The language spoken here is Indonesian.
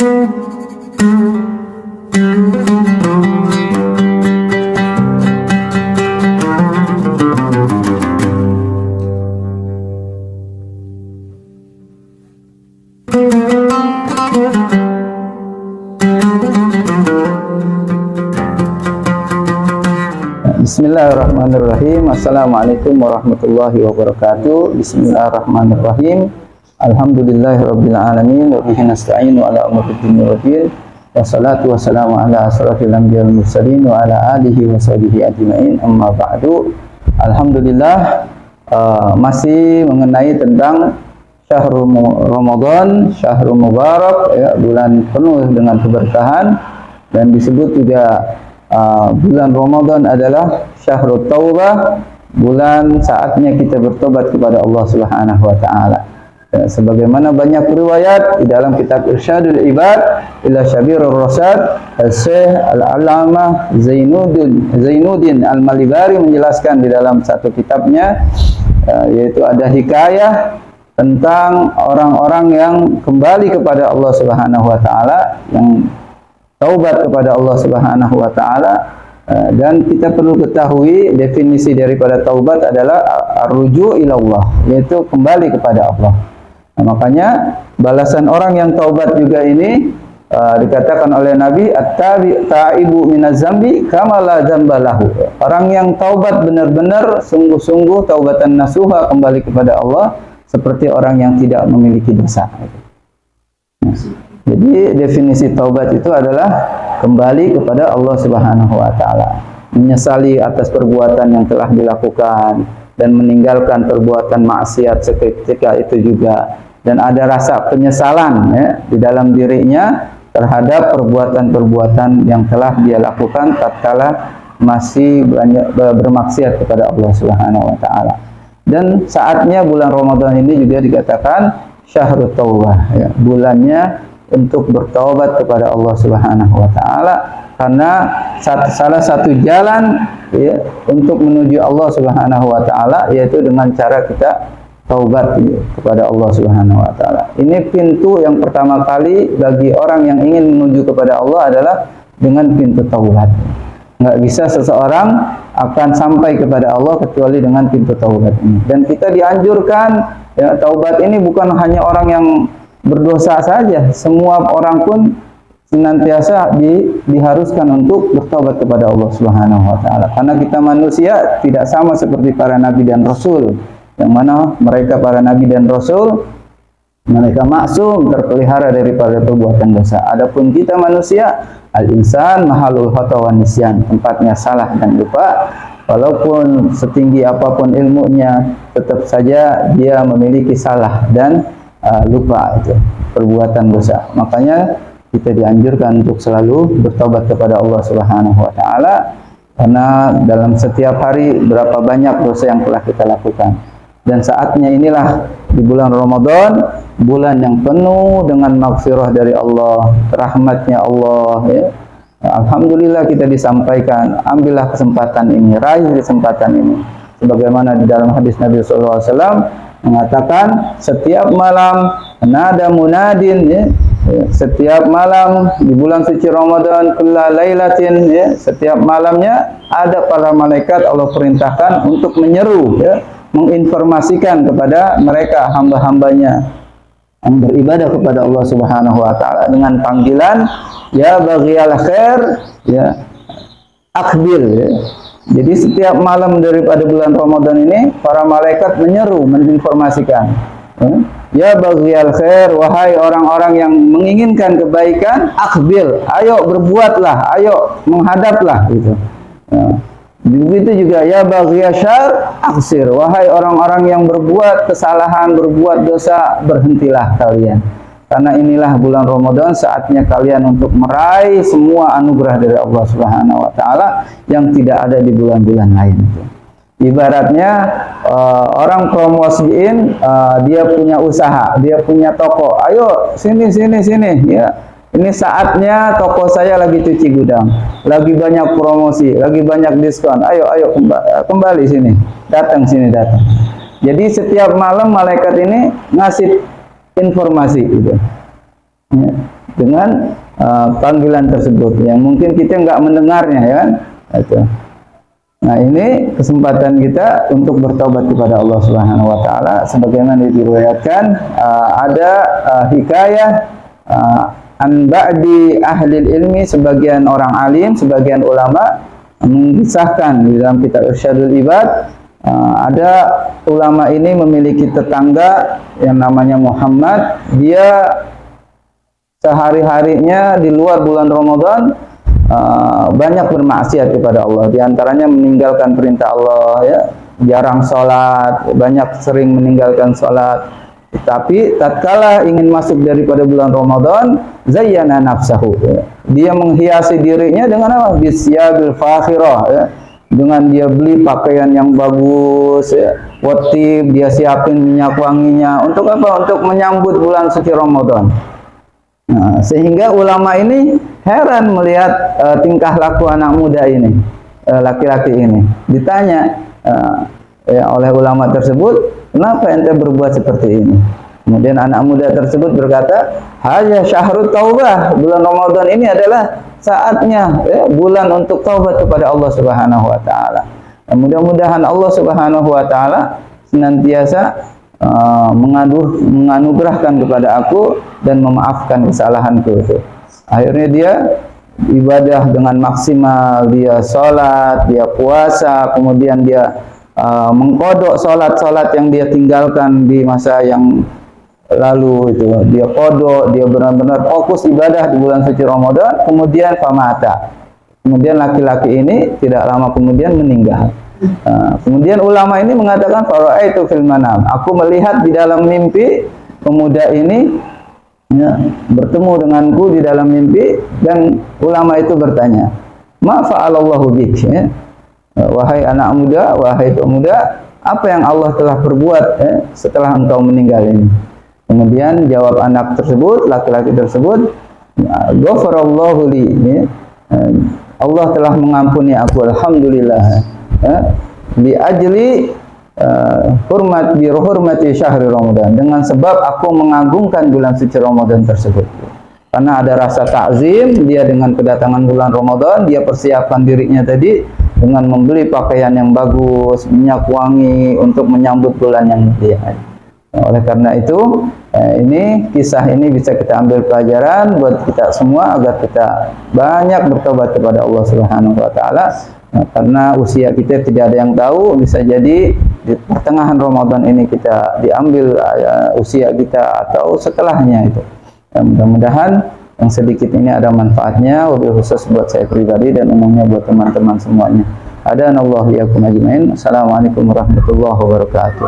Bismillahirrahmanirrahim. Assalamualaikum warahmatullahi wabarakatuh. Bismillahirrahmanirrahim. Alhamdulillahirabbil alamin wa bihi nasta'inu ala umuri dunya waddin. Wassalatu wassalamu ala asrofil anbiya'i wal mursalin wa ala alihi wa sahbihi ajma'in. Amma ba'du. Alhamdulillah, masih mengenai tentang Syahrul Ramadan, Syahrul Mubarak, ya, bulan penuh dengan keberkahan, dan disebut juga bulan Ramadan adalah Syahrul Taubah, bulan saatnya kita bertobat kepada Allah Subhanahu wa taala. Ya, sebagaimana banyak riwayat di dalam kitab Irsyadul Ibad ila Syabirur Rasyad, Syekh Al-Allamah Zainuddin Al-Malibari menjelaskan di dalam satu kitabnya, yaitu ada hikayah tentang orang-orang yang kembali kepada Allah Subhanahu wa taala, yang taubat kepada Allah Subhanahu wa taala. Dan kita perlu ketahui definisi daripada taubat adalah ar-ruju' ila Allah, yaitu kembali kepada Allah. Nah, makanya balasan orang yang taubat juga ini dikatakan oleh Nabi, at-taibu minaz zambi kama la dzamba lahu. Orang yang taubat benar-benar sungguh-sungguh taubatan nasuha, kembali kepada Allah seperti orang yang tidak memiliki dosa. Jadi definisi taubat itu adalah kembali kepada Allah Subhanahu wa taala, menyesali atas perbuatan yang telah dilakukan dan meninggalkan perbuatan maksiat seketika itu juga, dan ada rasa penyesalan, ya, di dalam dirinya terhadap perbuatan-perbuatan yang telah dia lakukan tatkala masih banyak bermaksiat kepada Allah Subhanahu wa taala. Dan saatnya bulan Ramadan ini juga dikatakan Syahrul Taubah, ya, bulannya untuk bertaubat kepada Allah Subhanahu wa taala, karena salah satu jalan, ya, untuk menuju Allah Subhanahu wa taala yaitu dengan cara kita taubat, ya, kepada Allah Subhanahu wa taala. Ini pintu yang pertama kali bagi orang yang ingin menuju kepada Allah adalah dengan pintu taubat. Nggak bisa seseorang akan sampai kepada Allah kecuali dengan pintu taubat ini. Dan kita dianjurkan, ya, taubat ini bukan hanya orang yang berdosa saja, semua orang pun senantiasa diharuskan untuk bertobat kepada Allah Subhanahu wa taala. Karena kita manusia tidak sama seperti para nabi dan rasul, yang mana mereka para nabi dan rasul mereka maksum, terpelihara daripada perbuatan dosa. Adapun kita manusia, al-insan mahalul khata wan nisyan, tempatnya salah dan lupa. Walaupun setinggi apapun ilmunya, tetap saja dia memiliki salah dan lupa, itu perbuatan dosa. Makanya kita dianjurkan untuk selalu bertobat kepada Allah Subhanahu wa taala, karena dalam setiap hari berapa banyak dosa yang telah kita lakukan. Dan saatnya inilah di bulan Ramadan, bulan yang penuh dengan maghfirah dari Allah, rahmatnya Allah, ya. Alhamdulillah kita disampaikan, ambillah kesempatan ini, raih kesempatan ini. Sebagaimana di dalam hadis Nabi sallallahu alaihi wasallam mengatakan, setiap malam nada munadin, ya, setiap malam di bulan suci Ramadan, kulla lailatin, ya, setiap malamnya ada para malaikat Allah perintahkan untuk menyeru, ya, menginformasikan kepada mereka hamba-hambanya yang beribadah kepada Allah Subhanahu wa taala dengan panggilan ya baghiyal khair, ya, akbil, ya. Jadi setiap malam daripada bulan Ramadan ini para malaikat menyeru, menginformasikan, ya baghiyal khair, wahai orang-orang yang menginginkan kebaikan, akbil, ayo berbuatlah, ayo menghadaplah, gitu. Ya. Begitu juga ya baghiyal syarr, aksir, wahai orang-orang yang berbuat kesalahan, berbuat dosa, berhentilah kalian. Karena inilah bulan Ramadan, saatnya kalian untuk meraih semua anugerah dari Allah Subhanahu wa taala yang tidak ada di bulan-bulan lain. Ibaratnya orang promosiin, dia punya usaha, dia punya toko. Ayo sini, ya. Ini saatnya toko saya lagi cuci gudang, lagi banyak promosi, lagi banyak diskon. Ayo kembali sini, datang sini, datang. Jadi setiap malam malaikat ini ngasih informasi, gitu. Ya. dengan panggilan tersebut yang mungkin kita nggak mendengarnya, ya kan? Itu. Nah, ini kesempatan kita untuk bertaubat kepada Allah Subhanahu wa taala sebagaimana diriwayatkan ada hikayah an ba'di ahli ilmi, sebagian orang alim, sebagian ulama mengisahkan di dalam kitab Irsyadul Ibad, ada ulama ini memiliki tetangga yang namanya Muhammad. Dia sehari-harinya di luar bulan Ramadan banyak bermaksiat kepada Allah. Di antaranya meninggalkan perintah Allah, ya, jarang sholat, banyak sering meninggalkan sholat. Tapi tatkala ingin masuk daripada bulan Ramadan, zayyana nafsahu, ya. Dia menghiasi dirinya dengan apa? Bisyabil fakhirah, ya. Dengan dia beli pakaian yang bagus, ya. Watib, dia siapin minyak wanginya. Untuk apa? Untuk menyambut bulan suci Ramadan. Nah, sehingga ulama ini heran melihat tingkah laku anak muda ini, laki-laki ini. Ditanya oleh ulama tersebut, kenapa ente berbuat seperti ini? Kemudian anak muda tersebut berkata, hanya syahrut taubah, bulan Ramadan ini adalah saatnya, ya, bulan untuk taubat kepada Allah Subhanahu wa taala. Mudah-mudahan Allah Subhanahu wa taala senantiasa menganugerahkan kepada aku dan memaafkan kesalahanku itu. Akhirnya dia ibadah dengan maksimal, dia sholat, dia puasa, kemudian dia mengkodok sholat-sholat yang dia tinggalkan di masa yang lalu itu. Dia kodok, dia benar-benar fokus ibadah di bulan suci Ramadan. Kemudian famata, kemudian laki-laki ini tidak lama kemudian meninggal. Kemudian ulama ini mengatakan, fara'aitu fil manam, aku melihat di dalam mimpi pemuda ini, ya, bertemu denganku di dalam mimpi. Dan ulama itu bertanya, ma fa'alallahu bik, ya, wahai anak muda, wahai pemuda, apa yang Allah telah perbuat, ya, setelah engkau meninggal ini? Kemudian jawab anak tersebut, laki-laki tersebut, ghafarallahu li, ya, Allah telah mengampuni aku, alhamdulillah, bi ajli bi hurmati syahri Ramadan, dengan sebab aku mengagungkan bulan suci Ramadan tersebut. Karena ada rasa takzim dia dengan kedatangan bulan Ramadan, dia persiapkan dirinya tadi dengan membeli pakaian yang bagus, minyak wangi untuk menyambut bulan yang mulia. Oleh karena itu, ini kisah ini bisa kita ambil pelajaran buat kita semua agar kita banyak bertobat kepada Allah Subhanahu wa taala. Karena usia kita tidak ada yang tahu, bisa jadi di pertengahan Ramadan ini kita diambil usia kita atau setelahnya itu. Mudah-mudahan yang sedikit ini ada manfaatnya, wabil khusus buat saya pribadi dan umumnya buat teman-teman semuanya. Adanallahu iyyakum ajmain. Assalamualaikum warahmatullahi wabarakatuh.